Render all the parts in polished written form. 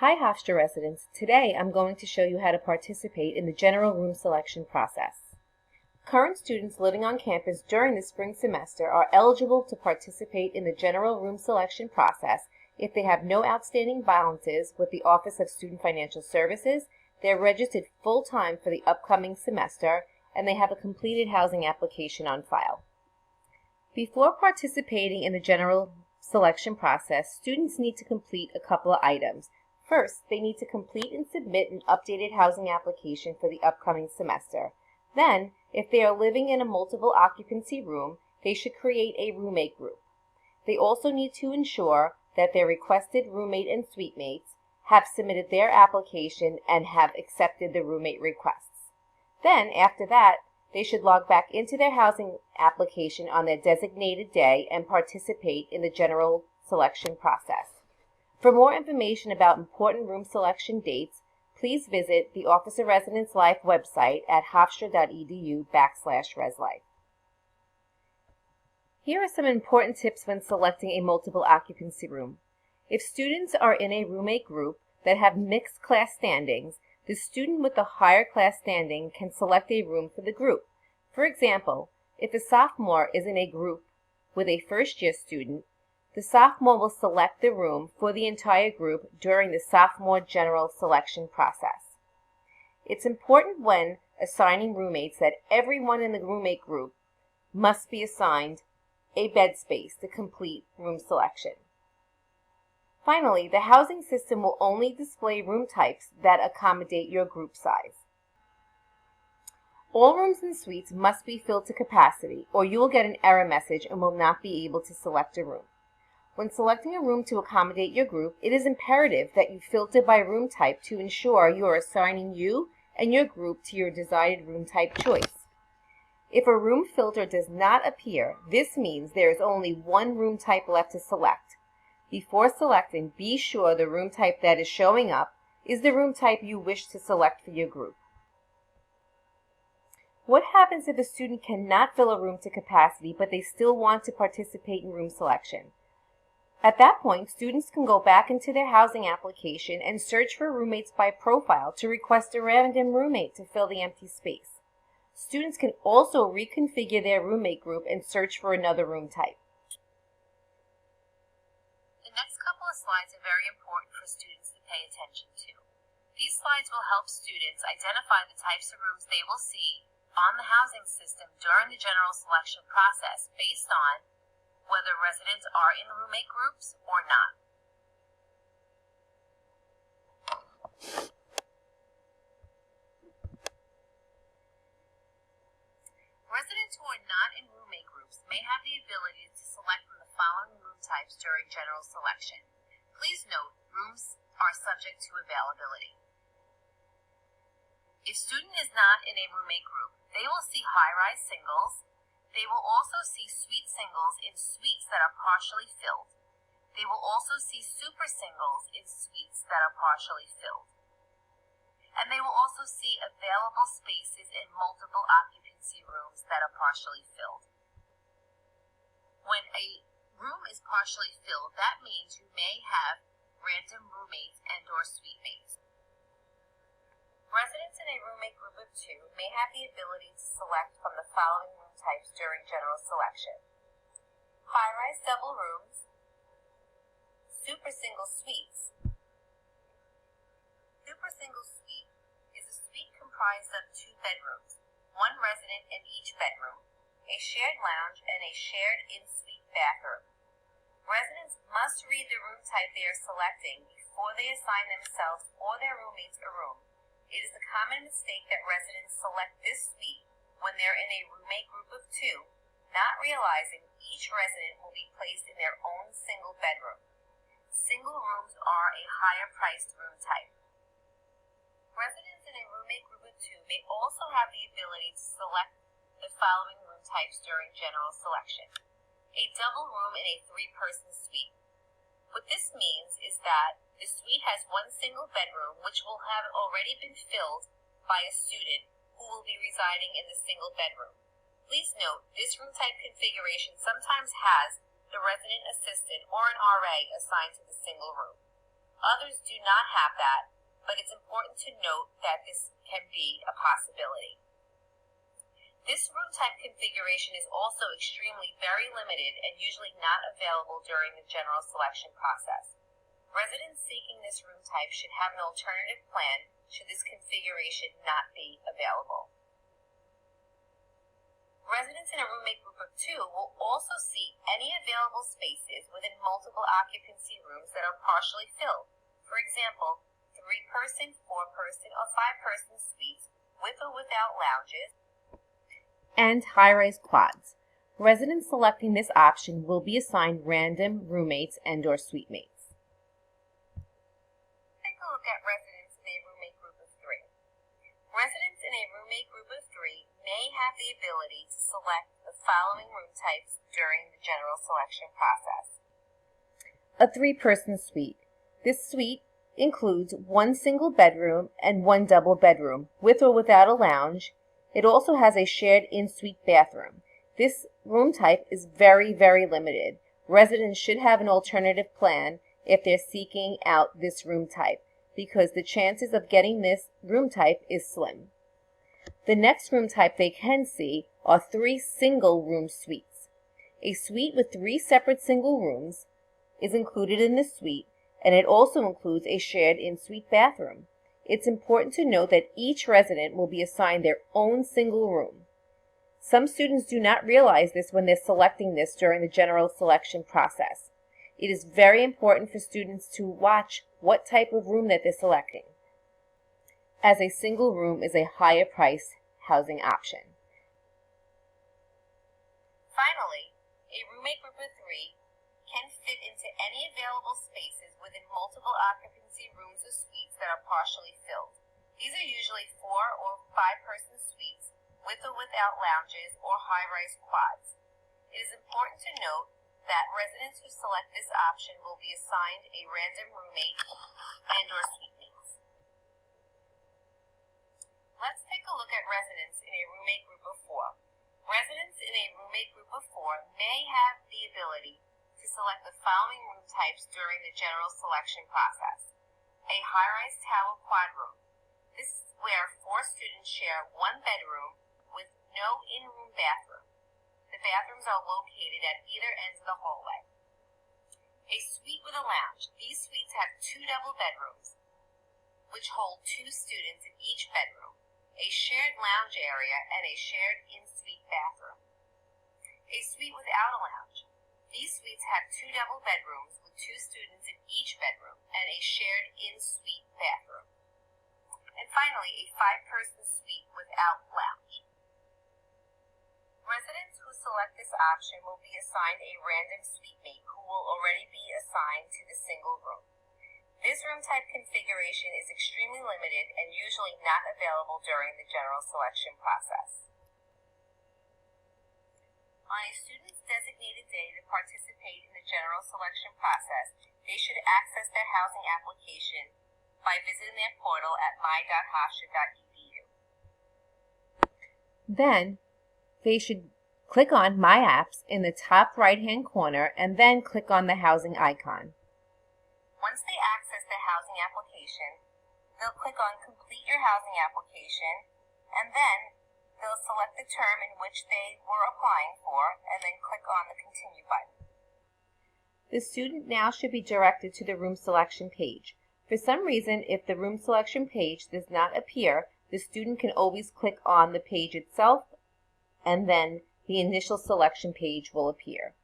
Hi Hofstra residents, today I'm going to show you how to participate in the general room selection process. Current students living on campus during the spring semester are eligible to participate in the general room selection process if they have no outstanding balances with the Office of Student Financial Services, they're registered full-time for the upcoming semester, and they have a completed housing application on file. Before participating in the general selection process, students need to complete a couple of items. First, they need to complete and submit an updated housing application for the upcoming semester. Then, if they are living in a multiple occupancy room, they should create a roommate group. They also need to ensure that their requested roommate and suite mates have submitted their application and have accepted the roommate requests. Then, after that, they should log back into their housing application on their designated day and participate in the general selection process. For more information about important room selection dates, please visit the Office of Residence Life website at hofstra.edu/reslife. Here are some important tips when selecting a multiple occupancy room. If students are in a roommate group that have mixed class standings, the student with the higher class standing can select a room for the group. For example, if a sophomore is in a group with a first-year student, the sophomore will select the room for the entire group during the sophomore general selection process. It's important when assigning roommates that everyone in the roommate group must be assigned a bed space to complete room selection. Finally, the housing system will only display room types that accommodate your group size. All rooms and suites must be filled to capacity, or you will get an error message and will not be able to select a room. When selecting a room to accommodate your group, it is imperative that you filter by room type to ensure you are assigning you and your group to your desired room type choice. If a room filter does not appear, this means there is only one room type left to select. Before selecting, be sure the room type that is showing up is the room type you wish to select for your group. What happens if a student cannot fill a room to capacity but they still want to participate in room selection? At that point, students can go back into their housing application and search for roommates by profile to request a random roommate to fill the empty space. Students can also reconfigure their roommate group and search for another room type. The next couple of slides are very important for students to pay attention to. These slides will help students identify the types of rooms they will see on the housing system during the general selection process based on whether residents are in roommate groups or not. Residents who are not in roommate groups may have the ability to select from the following room types during general selection. Please note, rooms are subject to availability. If student is not in a roommate group, they will see high-rise singles. They will also see suite singles in suites that are partially filled. They will also see super singles in suites that are partially filled. And they will also see available spaces in multiple occupancy rooms that are partially filled. When a room is partially filled, that means you may have random roommates and/or suite mates. Residents in a roommate group of two may have the ability to select from the following room types during general selection: high-rise double rooms, super single suites. Super single suite is a suite comprised of 2 bedrooms, 1 resident in each bedroom, a shared lounge, and a shared in-suite bathroom. Residents must read the room type they are selecting before they assign themselves or their roommates a room. It is a common mistake that residents select this suite when they're in a roommate group of 2, not realizing each resident will be placed in their own single bedroom. Single rooms are a higher priced room type. Residents in a roommate group of 2 may also have the ability to select the following room types during general selection: a double room in a 3-person suite. What this means is that the suite has 1 single bedroom which will have already been filled by a student who will be residing in the single bedroom. Please note, this room type configuration sometimes has the resident assistant or an RA assigned to the single room. Others do not have that, but it's important to note that this can be a possibility. This room type configuration is also extremely very limited and usually not available during the general selection process. Residents seeking this room type should have an alternative plan should this configuration not be available. Residents in a roommate group of 2 will also see any available spaces within multiple occupancy rooms that are partially filled. For example, 3-person, 4-person, or 5-person suites with or without lounges, and high-rise quads. Residents selecting this option will be assigned random roommates and/or suite mates. Take a look at residents in a roommate group of 3. Residents in a roommate group of 3 may have the ability to select the following room types during the general selection process. A 3-person suite. This suite includes 1 single bedroom and 1 double bedroom, with or without a lounge. It also has a shared in-suite bathroom. This room type is very, very limited. Residents should have an alternative plan if they're seeking out this room type, because the chances of getting this room type is slim. The next room type they can see are 3 single room suites. A suite with 3 separate single rooms is included in this suite, and it also includes a shared in-suite bathroom. It's important to note that each resident will be assigned their own single room. Some students do not realize this when they're selecting this during the general selection process. It is very important for students to watch what type of room that they're selecting, as a single room is a higher price housing option. Finally, a roommate group of 3 can fit into any available spaces within multiple occupancy rooms or suites that are partially filled. These are usually 4 or 5-person suites with or without lounges or high-rise quads. It is important to note that residents who select this option will be assigned a random roommate and/or suite mates. Let's take a look at residents in a roommate group of 4. Residents in a roommate group of 4 may have the ability to select the following room types during the general selection process. A high-rise tower quad room. This is where 4 students share 1 bedroom with no in-room bathroom. The bathrooms are located at either ends of the hallway. A suite with a lounge. These suites have 2 double bedrooms, which hold 2 students in each bedroom, a shared lounge area, and a shared in-suite bathroom. A suite without a lounge. These suites have 2 double bedrooms with 2 students in each bedroom and a shared in-suite bathroom. And finally, a 5-person suite without lounge. Residents who select this option will be assigned a random suite mate who will already be assigned to the single room. This room type configuration is extremely limited and usually not available during the general selection process. On a student's designated day to participate in the general selection process, they should access their housing application by visiting their portal at my.hofstra.edu. Then, they should click on My Apps in the top right-hand corner and then click on the housing icon. Once they access the housing application, they'll click on Complete Your Housing Application, and then they'll select the term in which they were applying for, and then click on the Continue button. The student now should be directed to the room selection page. For some reason, if the room selection page does not appear, the student can always click on the page itself, and then the initial selection page will appear.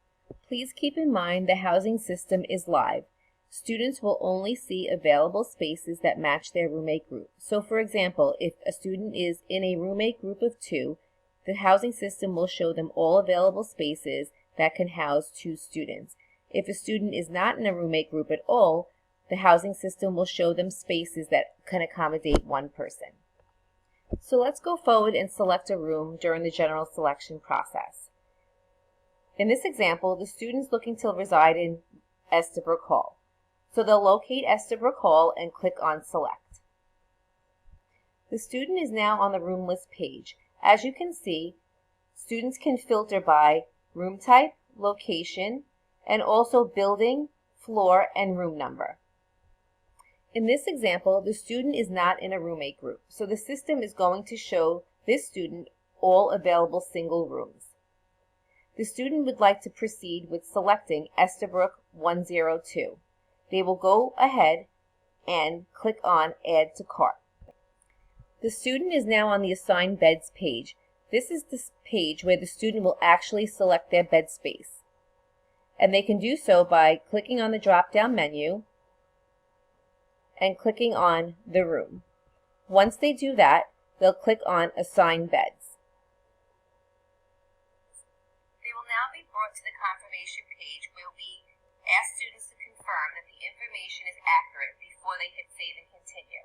Please keep in mind the housing system is live. Students will only see available spaces that match their roommate group. So for example, if a student is in a roommate group of 2, the housing system will show them all available spaces that can house 2 students. If a student is not in a roommate group at all, the housing system will show them spaces that can accommodate 1 person. So let's go forward and select a room during the general selection process. In this example, the student is looking to reside in Estabrook Hall. So they'll locate Estabrook Hall and click on Select. The student is now on the room list page. As you can see, students can filter by room type, location, and also building, floor, and room number. In this example, the student is not in a roommate group, so the system is going to show this student all available single rooms. The student would like to proceed with selecting Estabrook 102. They will go ahead and click on Add to Cart. The student is now on the Assigned Beds page. This is the page where the student will actually select their bed space. And they can do so by clicking on the drop-down menu and clicking on the room. Once they do that, they'll click on Assign Beds. They will now be brought to the confirmation page where we ask students to confirm that the information is accurate before they hit Save and Continue.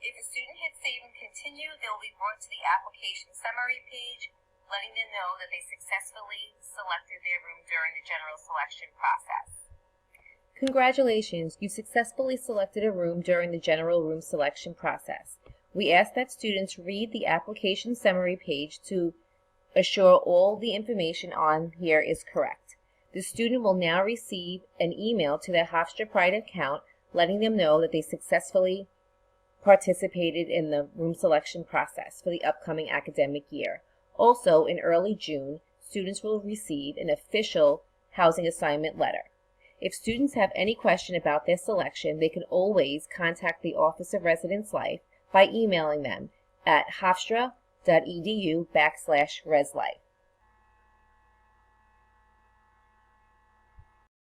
If a student hits Save and Continue, they will be brought to the application summary page, letting them know that they successfully selected their room during the general selection process. Congratulations, you successfully selected a room during the general room selection process. We ask that students read the application summary page to assure all the information on here is correct. The student will now receive an email to their Hofstra Pride account letting them know that they successfully participated in the room selection process for the upcoming academic year. Also, in early June, students will receive an official housing assignment letter. If students have any question about their selection, they can always contact the Office of Residence Life by emailing them at hofstra.edu/reslife.